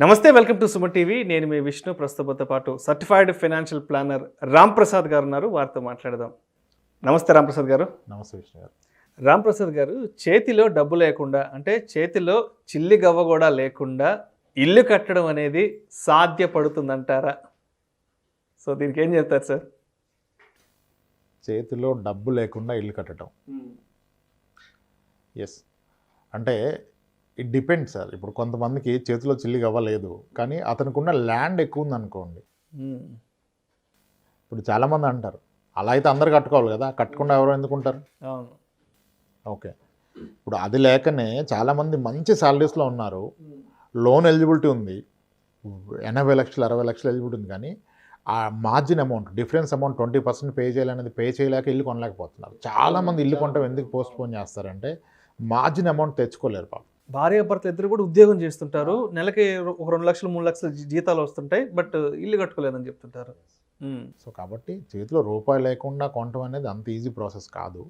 నమస్తే, welcome to Suman TV. నేను మీ విష్ణు. ప్రస్తుతంతో పాటు certified financial planner Ram Prasad గారు ఉన్నారు. వారితో మాట్లాడదాం. నమస్తే రామ్ ప్రసాద్ గారు. నమస్తే విష్ణు గారు. రామ్ ప్రసాద్ గారు, చేతిలో డబ్బు లేకుండా, అంటే చేతిలో చిల్లి గవ్వ కూడా లేకుండా ఇల్లు కట్టడం అనేది సాధ్యపడుతుందంటారా? సో దీనికి ఏం చెప్తారు సార్? చేతిలో డబ్బు లేకుండా ఇల్లు కట్టడం, ఎస్, అంటే ఇట్ డిపెండ్స్ సార్. ఇప్పుడు కొంతమందికి చేతిలో చిల్లి అవ్వలేదు, కానీ అతనికి ఉన్న ల్యాండ్ ఎక్కువ ఉంది అనుకోండి. ఇప్పుడు చాలామంది అంటారు, అలా అయితే అందరు కట్టుకోవాలి కదా, కట్టకుండా ఎవరు ఎందుకుంటారు? అవును. ఓకే, ఇప్పుడు అది లేకనే చాలామంది మంచి శాలరీస్లో ఉన్నారు, లోన్ ఎలిజిబిలిటీ ఉంది, 80 లక్షలు 60 లక్షలు ఎలిజిబిలిటీ ఉంది, కానీ ఆ margin amount, difference amount 20% pay చేయాలనేది పే చేయలేక ఇల్లు కొనలేకపోతున్నారు. చాలామంది ఇల్లు కొనడం ఎందుకు పోస్ట్ పోన్ చేస్తారంటే మార్జిన్ అమౌంట్ తెచ్చుకోలేరు పాపం. భార్యాభర్తలు ఇద్దరు కూడా ఉద్యోగం చేస్తుంటారు, నెలకి ఒక 2 లక్షలు 3 లక్షలు జీతాలు వస్తుంటాయి, బట్ ఇల్లు కట్టుకోలేదని చెప్తుంటారు. సో కాబట్టి చేతిలో రూపాయి లేకుండా కొనడం అనేది అంత ఈజీ ప్రాసెస్ కాదు.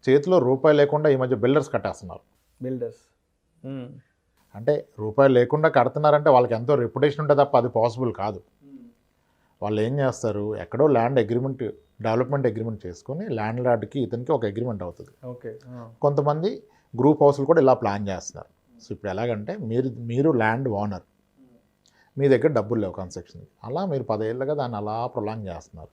చేతిలో రూపాయి లేకుండా ఈ మధ్య బిల్డర్స్ కట్టేస్తున్నారు. బిల్డర్స్ అంటే రూపాయి లేకుండా కడుతున్నారంటే వాళ్ళకి ఎంతో రెప్యుటేషన్ ఉంటే తప్ప అది పాసిబుల్ కాదు. వాళ్ళు ఏం చేస్తారు, ఎక్కడో ల్యాండ్ అగ్రిమెంట్, డెవలప్మెంట్ అగ్రిమెంట్ చేసుకొని ల్యాండ్ లార్డ్కి ఇతనికి ఒక అగ్రిమెంట్ అవుతుంది. ఓకే. కొంతమంది గ్రూప్ హౌస్లు కూడా ఇలా ప్లాన్ చేస్తున్నారు. సో ఇప్పుడు ఎలాగంటే మీరు ల్యాండ్ ఓనర్, మీ దగ్గర డబ్బులు లేవు కన్స్ట్రక్షన్కి, అలా మీరు 10 ఏళ్ళుగా దాన్ని అలా ప్రొలాంగ్ చేస్తున్నారు.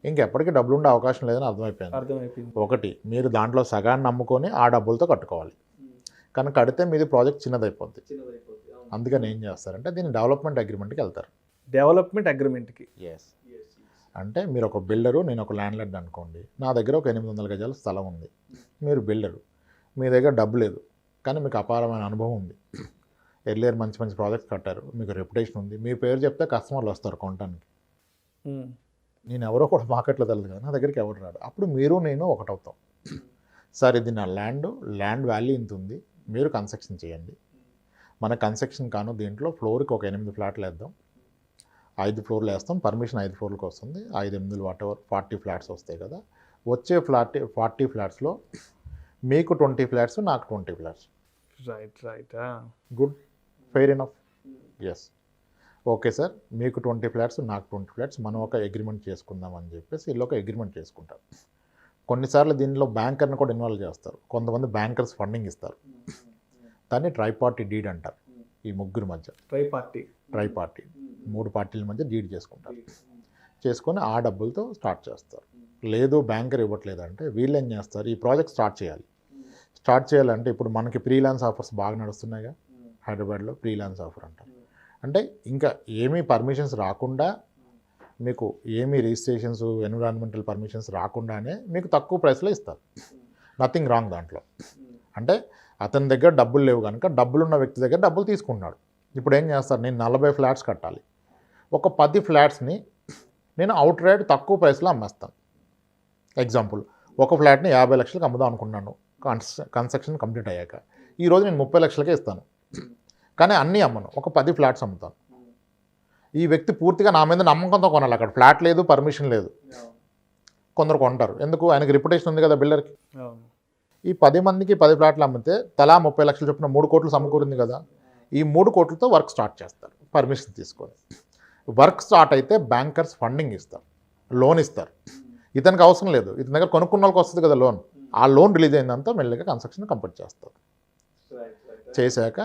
ఇంకెప్పటికీ డబ్బులు ఉండే అవకాశం లేదని అర్థమైపోయింది. ఒకటి, మీరు దాంట్లో సగాన్ని నమ్ముకొని ఆ డబ్బులతో కట్టుకోవాలి, కానీ కడితే మీది ప్రాజెక్ట్ చిన్నదైపోద్ది. అందుకని ఏం చేస్తారంటే దీన్ని డెవలప్మెంట్ అగ్రిమెంట్కి వెళ్తారు. డెవలప్మెంట్ అగ్రిమెంట్కి? ఎస్. అంటే మీరు ఒక బిల్డరు, నేను ఒక ల్యాండ్ లార్డ్ అనుకోండి, నా దగ్గర ఒక 800 గజాల స్థలం ఉంది, మీరు బిల్డరు, మీ దగ్గర డబ్బు లేదు, కానీ మీకు అపారమైన అనుభవం ఉంది, ఎర్లియర్ మంచి మంచి ప్రాజెక్ట్స్ కట్టారు, మీకు రెప్యుటేషన్ ఉంది, మీ పేరు చెప్తే కస్టమర్లు వస్తారు కొనడానికి. నేను ఎవరో కూడా మార్కెట్లో తెలియదు కదా, నా దగ్గరికి ఎవరు రాడు. అప్పుడు మీరు నేను ఒకటవుతాం. సార్ ఇది నా ల్యాండ్ వాల్యూ ఇంత ఉంది, మీరు కన్స్ట్రక్షన్ చేయండి. మన కన్స్ట్రక్షన్ కాను దీంట్లో ఫ్లోర్కి ఒక 8 ఫ్లాట్లు వేద్దాం, 5 ఫ్లోర్లు వేస్తాం, పర్మిషన్ 5 ఫ్లోర్లకు వస్తుంది, 5 8 వాటెవర్ 40 ఫ్లాట్స్ వస్తాయి కదా. వచ్చే 40 ఫ్లాట్స్లో మీకు 20 ఫ్లాట్స్, నాకు 20 flats. Right. Good, fair enough. Yes, okay sir, మీకు 20 ఫ్లాట్స్, నాకు 20 ఫ్లాట్స్, మనం ఒక అగ్రిమెంట్ చేసుకుందాం అని చెప్పేసి వీళ్ళు ఒక అగ్రిమెంట్ చేసుకుంటారు. కొన్నిసార్లు దీనిలో బ్యాంకర్ని కూడా ఇన్వాల్వ్ చేస్తారు. కొంతమంది బ్యాంకర్స్ ఫండింగ్ ఇస్తారు. దాన్ని ట్రైపార్టీ డీడ్ అంటారు. ఈ ముగ్గురు మధ్య ట్రైపార్టీ 3 పార్టీల మధ్య డీడ్ చేసుకుంటారు. చేసుకొని ఆ డబ్బులతో స్టార్ట్ చేస్తారు. లేదు బ్యాంకర్ ఇవ్వట్లేదంటే వీళ్ళు ఏం చేస్తారు, ఈ ప్రాజెక్ట్ స్టార్ట్ చేయాలంటే ఇప్పుడు మనకి ఫ్రీలాన్స్ ఆఫర్స్ బాగా నడుస్తున్నాయిగా, హైదరాబాద్లో ఫ్రీలాన్స్ ఆఫర్ అంటారు. అంటే ఇంకా ఏమీ పర్మిషన్స్ రాకుండా, మీకు ఏమీ రిజిస్ట్రేషన్స్, ఎన్విరాన్మెంటల్ పర్మిషన్స్ రాకుండానే మీకు తక్కువ ప్రైస్లో ఇస్తారు. నథింగ్ రాంగ్ దాంట్లో. అంటే అతని దగ్గర డబ్బులు లేవు కనుక డబ్బులున్న వ్యక్తి దగ్గర డబ్బులు తీసుకుంటున్నాడు. ఇప్పుడు ఏం చేస్తారు, నేను 40 ఫ్లాట్స్ కట్టాలి, ఒక 10 ఫ్లాట్స్ని నేను అవుట్ రైట్ తక్కువ ప్రైస్లో అమ్మేస్తాను. ఎగ్జాంపుల్, ఒక ఫ్లాట్ని 50 లక్షలకు అమ్ముదాం అనుకున్నాను కన్స్ట్రక్షన్ కంప్లీట్ అయ్యాక. ఈరోజు నేను 30 లక్షలకే ఇస్తాను, కానీ అన్నీ అమ్మను, ఒక 10 ఫ్లాట్స్ అమ్ముతాను. ఈ వ్యక్తి పూర్తిగా నా మీద నమ్మకంతో కొనాలి. అక్కడ ఫ్లాట్ లేదు, పర్మిషన్ లేదు. కొందరు కొంటారు, ఎందుకు, ఆయనకి రిప్యుటేషన్ ఉంది కదా బిల్డర్కి. ఈ 10 మందికి 10 ఫ్లాట్లు అమ్మితే తలా 30 లక్షలు చొప్పున 3 కోట్లు సమకూరింది కదా. ఈ 3 కోట్లతో వర్క్ స్టార్ట్ చేస్తారు పర్మిషన్ తీసుకొని. వర్క్ స్టార్ట్ అయితే బ్యాంకర్స్ ఫండింగ్ ఇస్తారు, లోన్ ఇస్తారు. ఇతనికి అవసరం లేదు, ఇతని దగ్గర కొనుక్కున్న వాళ్ళకి వస్తుంది కదా లోన్. ఆ లోన్ రిలీజ్ అయిందంతా మెల్లిగా కన్స్ట్రక్షన్ కంప్లీట్ చేస్తారు. చేశాక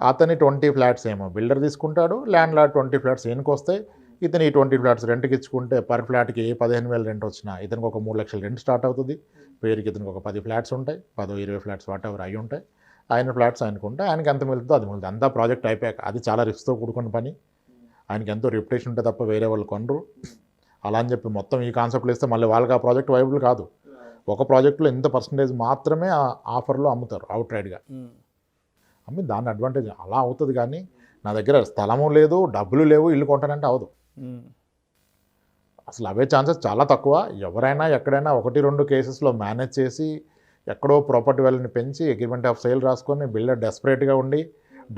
అతని 20 ఫ్లాట్స్ ఏమో బిల్డర్ తీసుకుంటాడు, ల్యాండ్ లార్డ్ 20 ఫ్లాట్స్ ఈయనకి వస్తాయి. ఇతని ఈ 20 ఫ్లాట్స్ రెంట్కి ఇచ్చుకుంటే పర్ ఫ్లాట్కి 15,000 రెంట్ వచ్చినా ఇతనికి ఒక 3 లక్షలు రెంట్ స్టార్ట్ అవుతుంది. పేరుకి ఇతనికి ఒక 10 ఫ్లాట్స్ ఉంటాయి, 10-20 ఫ్లాట్స్ వాటెవర్ అయి ఉంటాయి. ఆయన ఫ్లాట్స్ ఆయనకుంటే ఆయనకి ఎంత మిగులుతుందో అది మిగులుతుంది. అంతా ప్రాజెక్ట్ అయిపోయాక. అది చాలా రిస్క్తో కూడుకున్న పని. ఆయనకి ఎంతో రెప్యుటేషన్ ఉంటే తప్ప వేరే వాళ్ళు కొనరు. అలా అని చెప్పి మొత్తం ఈ కాన్సెప్ట్లు ఇస్తే మళ్ళీ వాళ్ళకి ఆ ప్రాజెక్ట్ వైబుల్ కాదు. ఒక ప్రాజెక్టులో ఇంత పర్సంటేజ్ మాత్రమే ఆ ఆఫర్లో అమ్ముతారు అవుట్ రైడ్గా. అమ్మి దాని అడ్వాంటేజ్ అలా అవుతుంది. కానీ నా దగ్గర స్థలము లేదు, డబ్బులు లేవు, ఇల్లు కొంటానంటే అవదు. అసలు అవే ఛాన్సెస్ చాలా తక్కువ. ఎవరైనా ఎక్కడైనా 1-2 కేసెస్లో మేనేజ్ చేసి ఎక్కడో ప్రాపర్టీ వాల్యూని పెంచి అగ్రిమెంట్ ఆఫ్ సేల్ రాసుకొని బిల్డర్ డెస్పరేట్గా ఉండి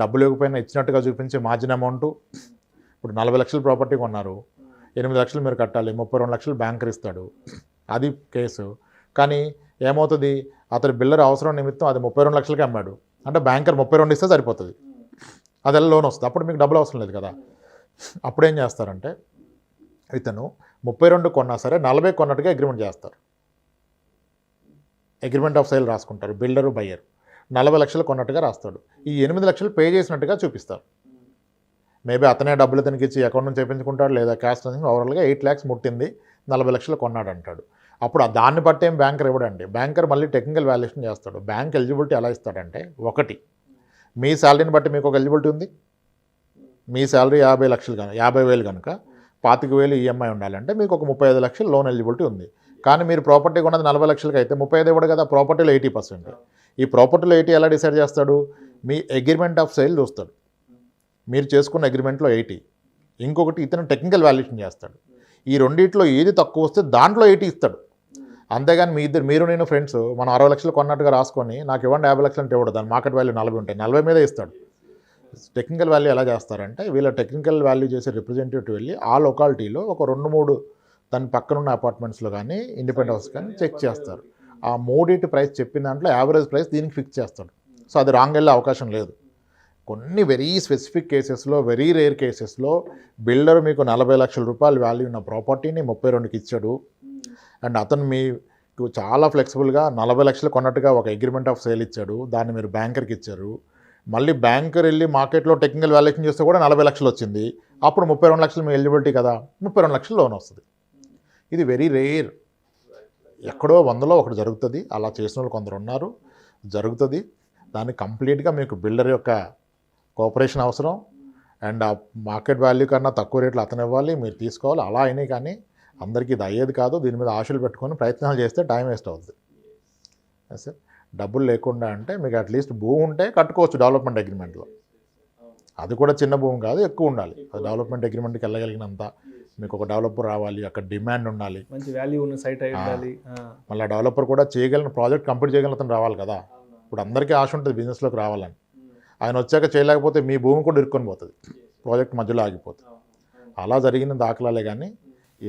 డబ్బులు ఇవ్వకపోయినా ఇచ్చినట్టుగా చూపించే మార్జిన్ అమౌంట్. ఇప్పుడు 40 లక్షల ప్రాపర్టీ కొన్నారు, 8 లక్షలు మీరు కట్టాలి, 32 లక్షలు బ్యాంకర్ ఇస్తాడు, అది కేసు. కానీ ఏమవుతుంది, అతని బిల్డర్ అవసరం నిమిత్తం అది 32 లక్షలకి అమ్మాడు అంటే బ్యాంకర్ 32 ఇస్తే సరిపోతుంది. అదెలా లోన్ వస్తుంది, అప్పుడు మీకు డబ్బులు అవసరం లేదు కదా. అప్పుడు ఏం చేస్తారంటే ఇతను 32 కొన్నా సరే 40 కొన్నట్టుగా అగ్రిమెంట్ చేస్తారు. అగ్రిమెంట్ ఆఫ్ సేల్ రాసుకుంటారు, బిల్డరు బయ్యర్ 40 లక్షలు కొన్నట్టుగా రాస్తాడు. ఈ 8 లక్షలు పే చేసినట్టుగా చూపిస్తారు. మేబీ అతనే డబ్బులు ఇతనికి ఇచ్చి అకౌంట్ నుంచి చేయించుకుంటాడు, లేదా క్యాష్ ఓవరాల్గా 8 lakhs ముట్టింది, 40 లక్షలు కొన్నాడు అంటాడు. అప్పుడు దాన్ని బట్టి ఏం బ్యాంకర్ ఇవ్వడండి. బ్యాంకర్ మళ్ళీ టెక్నికల్ వాల్యుయేషన్ చేస్తాడు. బ్యాంక్ ఎలిజిబిలిటీ ఎలా ఇస్తాడంటే, ఒకటి మీ శాలరీని బట్టి మీకు ఒక ఎలిజిబిలిటీ ఉంది. మీ శాలరీ 50 లక్షలు కనుక 50,000 కనుక 25,000 ఈఎంఐ ఉండాలంటే మీకు ఒక 35 లక్షలు లోన్ ఎలిజిబిలిటీ ఉంది. కానీ మీరు ప్రాపర్టీ కొన్నది 40 లక్షలకి అయితే 35 ఇవ్వడు కదా, ప్రాపర్టీలో 80%. ఈ ప్రాపర్టీలో 80 ఎలా డిసైడ్ చేస్తాడు, మీ అగ్రిమెంట్ ఆఫ్ సేల్ చూస్తాడు. మీరు చేసుకున్న అగ్రిమెంట్లో 80, ఇంకొకటి ఇతను టెక్నికల్ వాల్యుయేషన్ చేస్తాడు. ఈ రెండిట్లో ఏది తక్కువ వస్తే దాంట్లో 80 ఇస్తాడు. అంతేగాని మీరు నేను ఫ్రెండ్స్ మనం 60 లక్షలు కొన్నట్టుగా రాసుకొని నాకు ఇవ్వండి 50 లక్షలు అంటే ఇవ్వడు, దాని మార్కెట్ వాల్యూ 40 ఉంటాయి, 40 మీదే ఇస్తాడు. టెక్నికల్ వాల్యూ ఎలా చేస్తారంటే, వీళ్ళ టెక్నికల్ వాల్యూ చేసే రిప్రజెంటేటివ్ వెళ్ళి ఆ లొకాలిటీలో ఒక 2-3 దాని పక్కనున్న అపార్ట్మెంట్స్లో కానీ ఇండిపెండెంట్ హౌస్ కానీ చెక్ చేస్తారు. ఆ మూడింటి ప్రైస్ చెప్పిన దాంట్లో యావరేజ్ ప్రైస్ దీనికి ఫిక్స్ చేస్తాడు. సో అది రాంగ్ వెళ్ళే అవకాశం లేదు. కొన్ని వెరీ స్పెసిఫిక్ కేసెస్లో, వెరీ రేర్ కేసెస్లో బిల్డర్ మీకు 40 లక్షల రూపాయలు వాల్యూ ఉన్న ప్రాపర్టీని 32కి ఇచ్చాడు. అండ్ అతను మీకు చాలా ఫ్లెక్సిబుల్గా 40 లక్షలు కొన్నట్టుగా ఒక అగ్రిమెంట్ ఆఫ్ సేల్ ఇచ్చాడు, దాన్ని మీరు బ్యాంకర్కి ఇచ్చారు. మళ్ళీ బ్యాంకర్ వెళ్ళి మార్కెట్లో టెక్నికల్ వాల్యుయేషన్ చేస్తే కూడా 40 లక్షలు వచ్చింది. అప్పుడు 32 లక్షలు మీ ఎలిజిబిలిటీ కదా, 32 లక్షలు లోన్ వస్తుంది. ఇది వెరీ రేర్, ఎక్కడో 100లో ఒకటి జరుగుతుంది. అలా చేసిన వాళ్ళు కొందరు ఉన్నారు, జరుగుతుంది. దాన్ని కంప్లీట్గా మీకు బిల్డర్ యొక్క కోఆపరేషన్ అవసరం. అండ్ ఆ మార్కెట్ వాల్యూ కన్నా తక్కువ రేట్లు అతను ఇవ్వాలి, మీరు తీసుకోవాలి. అలా అయినాయి కానీ అందరికీ ఇది అయ్యేది కాదు. దీని మీద ఆశలు పెట్టుకొని ప్రయత్నాలు చేస్తే టైం వేస్ట్ అవుతుంది. సార్ డబ్బులు లేకుండా అంటే మీకు అట్లీస్ట్ భూమి ఉంటే కట్టుకోవచ్చు డెవలప్మెంట్ అగ్రిమెంట్లో. అది కూడా చిన్న భూమి కాదు, ఎక్కువ ఉండాలి. డెవలప్మెంట్ అగ్రిమెంట్కి వెళ్ళగలిగినంత మీకు ఒక డెవలపర్ రావాలి, అక్కడ డిమాండ్ ఉండాలి, మంచి వాల్యూ ఉన్న సైట్ అయి ఉండాలి. మళ్ళీ డెవలపర్ కూడా చేయగలిగిన ప్రాజెక్ట్ కంప్లీట్ చేయగలుగుతాను రావాలి కదా. ఇప్పుడు అందరికీ ఆశ ఉంటుంది బిజినెస్లోకి రావాలని. ఆయన వచ్చాక చేయలేకపోతే మీ భూమి కూడా ఇరుక్కొని పోతుంది, ప్రాజెక్ట్ మధ్యలో ఆగిపోతుంది. అలా జరిగిన దాఖలాలే కానీ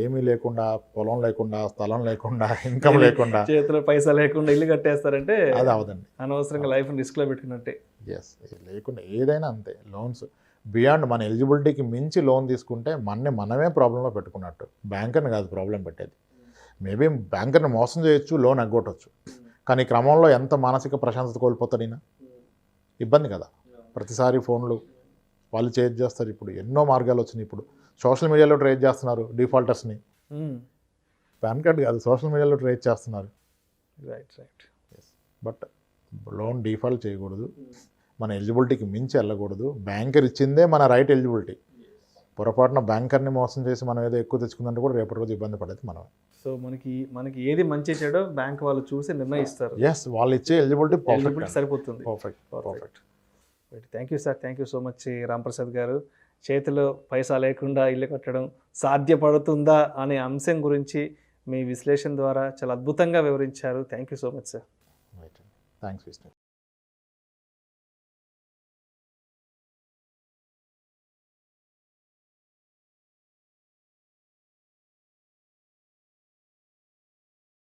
ఏమీ లేకుండా, పొలం లేకుండా, స్థలం లేకుండా, ఇన్కమ్ లేకుండా, చేతిలో పైసా లేకుండా ఇల్లు కట్టేస్తారంటే అది అవదండి. అనవసరంగా లైఫ్ని రిస్క్లో పెట్టుకున్నట్టే. ఎస్, లేకుండా ఏదైనా అంతే. లోన్స్ బియాండ్ మన ఎలిజిబిలిటీకి మించి లోన్ తీసుకుంటే మనమే ప్రాబ్లంలో పెట్టుకున్నట్టు. బ్యాంకర్ని కాదు ప్రాబ్లం పెట్టేది. మేబీ బ్యాంకర్ని మోసం చేయొచ్చు, లోన్ ఎగ్గొట్టచ్చు, కానీ క్రమంలో ఎంత మానసిక ప్రశాంతత కోల్పోతాడు ఈయన, ఇబ్బంది కదా. ప్రతిసారి ఫోన్లు వాళ్ళు చేజ్ చేస్తారు. ఇప్పుడు ఎన్నో మార్గాలు వచ్చినాయి. ఇప్పుడు సోషల్ మీడియాలో ట్రేస్ చేస్తున్నారు డిఫాల్టర్స్ని. పాన్ కార్డ్ కాదు, సోషల్ మీడియాలో ట్రేస్ చేస్తున్నారు. రైట్. బట్ లోన్ డిఫాల్ట్ చేయకూడదు, మన ఎలిజిబిలిటీకి మించి వెళ్ళకూడదు. బ్యాంకర్ ఇచ్చిందే మన రైట్ ఎలిజిబిలిటీ. పొరపాటున బ్యాంకర్ని మోసం చేసి మనం ఏదో ఎక్కువ తెచ్చుకుందంటే కూడా రేపటి రోజు ఇబ్బంది పడేది మనం. సో మనకి ఏది మంచి చెడో బ్యాంక్ వాళ్ళు చూసి నిర్ణయిస్తారు. ఎస్, వాళ్ళు ఇచ్చే ఎలిజిబిలిటీ సరిపోతుంది. Perfect. Thank you sir, thank you so much Ramprasad గారు. చేతిలో పైసా లేకుండా ఇల్లు కట్టడం సాధ్యపడుతుందా అనే అంశం గురించి మీ విశ్లేషణ ద్వారా చాలా అద్భుతంగా వివరించారు. Thank you so much sir. Thanks Vishnu.